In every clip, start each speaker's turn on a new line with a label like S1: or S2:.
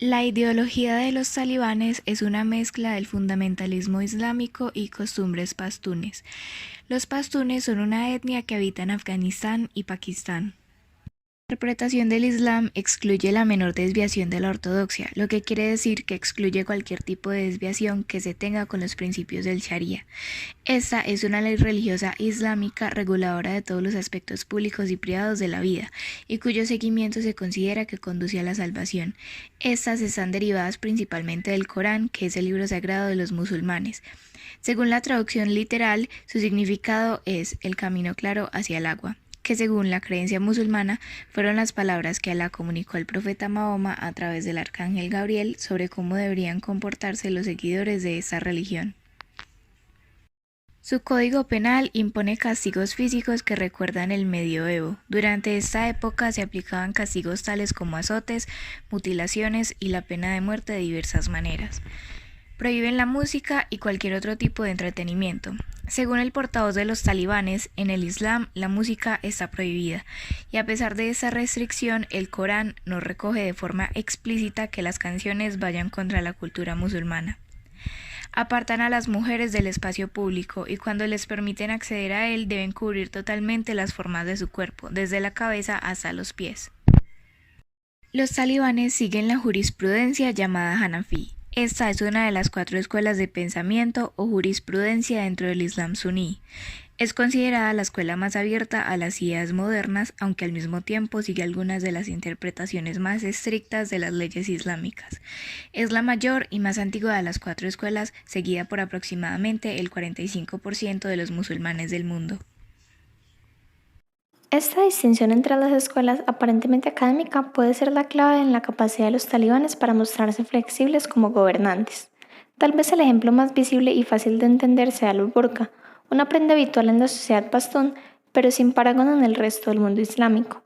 S1: La ideología de los talibanes es una mezcla del fundamentalismo islámico y costumbres pastunes. Los pastunes son una etnia que habita en Afganistán y Pakistán. La interpretación del Islam excluye la menor desviación de la ortodoxia, lo que quiere decir que excluye cualquier tipo de desviación que se tenga con los principios del Sharia. Esta es una ley religiosa islámica reguladora de todos los aspectos públicos y privados de la vida, y cuyo seguimiento se considera que conduce a la salvación. Estas están derivadas principalmente del Corán, que es el libro sagrado de los musulmanes. Según la traducción literal, su significado es el camino claro hacia el agua, que según la creencia musulmana fueron las palabras que Alá comunicó al profeta Mahoma a través del arcángel Gabriel sobre cómo deberían comportarse los seguidores de esta religión. Su código penal impone castigos físicos que recuerdan el medioevo. Durante esta época se aplicaban castigos tales como azotes, mutilaciones y la pena de muerte de diversas maneras. Prohíben la música y cualquier otro tipo de entretenimiento. Según el portavoz de los talibanes, en el Islam la música está prohibida, y a pesar de esa restricción, el Corán no recoge de forma explícita que las canciones vayan contra la cultura musulmana. Apartan a las mujeres del espacio público y cuando les permiten acceder a él deben cubrir totalmente las formas de su cuerpo, desde la cabeza hasta los pies. Los talibanes siguen la jurisprudencia llamada Hanafi. Esta es una de las 4 escuelas de pensamiento o jurisprudencia dentro del Islam suní. Es considerada la escuela más abierta a las ideas modernas, aunque al mismo tiempo sigue algunas de las interpretaciones más estrictas de las leyes islámicas. Es la mayor y más antigua de las 4 escuelas, seguida por aproximadamente el 45% de los musulmanes del mundo.
S2: Esta distinción entre las escuelas aparentemente académica puede ser la clave en la capacidad de los talibanes para mostrarse flexibles como gobernantes. Tal vez el ejemplo más visible y fácil de entender sea el burka, una prenda habitual en la sociedad pastún, pero sin parangón en el resto del mundo islámico.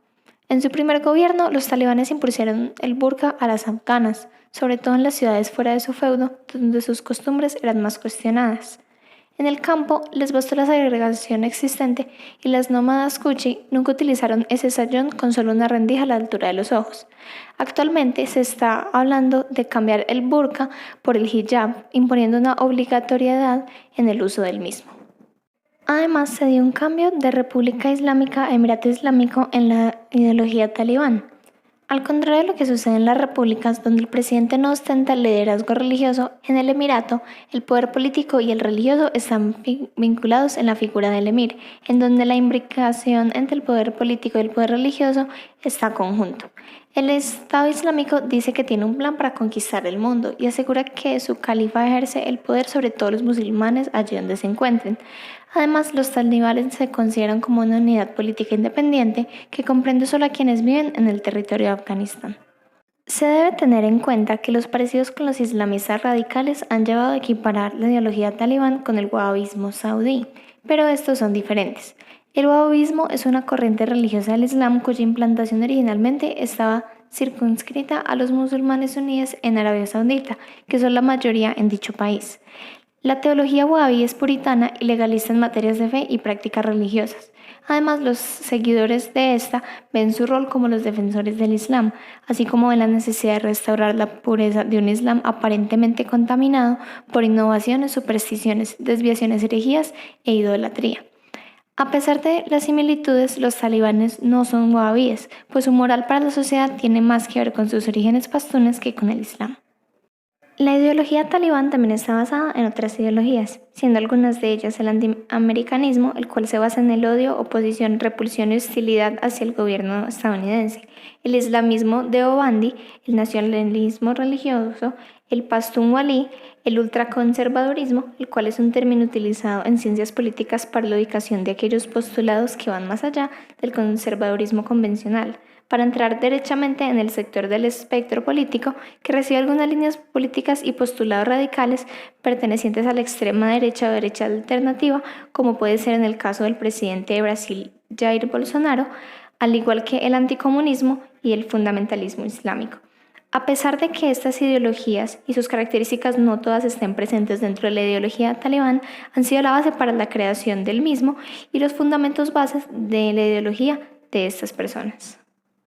S2: En su primer gobierno, los talibanes impusieron el burka a las afganas, sobre todo en las ciudades fuera de su feudo, donde sus costumbres eran más cuestionadas. En el campo les bastó la segregación existente y las nómadas Kuchi nunca utilizaron ese sayón con solo una rendija a la altura de los ojos. Actualmente se está hablando de cambiar el burka por el hijab, imponiendo una obligatoriedad en el uso del mismo. Además, se dio un cambio de República Islámica a Emirato Islámico en la ideología talibán. Al contrario de lo que sucede en las repúblicas, donde el presidente no ostenta el liderazgo religioso, en el emirato, el poder político y el religioso están vinculados en la figura del emir, en donde la imbricación entre el poder político y el poder religioso está conjunto. El Estado Islámico dice que tiene un plan para conquistar el mundo y asegura que su califa ejerce el poder sobre todos los musulmanes allí donde se encuentren. Además, los talibanes se consideran como una unidad política independiente que comprende solo a quienes viven en el territorio de Afganistán. Se debe tener en cuenta que los parecidos con los islamistas radicales han llevado a equiparar la ideología talibán con el wahabismo saudí, pero estos son diferentes. El wahabismo es una corriente religiosa del Islam cuya implantación originalmente estaba circunscrita a los musulmanes suníes en Arabia Saudita, que son la mayoría en dicho país. La teología wahabí es puritana y legalista en materias de fe y prácticas religiosas. Además, los seguidores de esta ven su rol como los defensores del Islam, así como ven la necesidad de restaurar la pureza de un Islam aparentemente contaminado por innovaciones, supersticiones, desviaciones, herejías e idolatría. A pesar de las similitudes, los talibanes no son wahabíes, pues su moral para la sociedad tiene más que ver con sus orígenes pastunes que con el Islam. La ideología talibán también está basada en otras ideologías, siendo algunas de ellas el antiamericanismo, el cual se basa en el odio, oposición, repulsión y hostilidad hacia el gobierno estadounidense, el islamismo deobandi, el nacionalismo religioso, el pashtun-walí, el ultraconservadurismo, el cual es un término utilizado en ciencias políticas para la ubicación de aquellos postulados que van más allá del conservadurismo convencional, para entrar derechamente en el sector del espectro político que recibe algunas líneas políticas y postulados radicales pertenecientes a la extrema derecha o derecha alternativa, como puede ser en el caso del presidente de Brasil, Jair Bolsonaro, al igual que el anticomunismo y el fundamentalismo islámico. A pesar de que estas ideologías y sus características no todas estén presentes dentro de la ideología talibán, han sido la base para la creación del mismo y los fundamentos bases de la ideología de estas personas.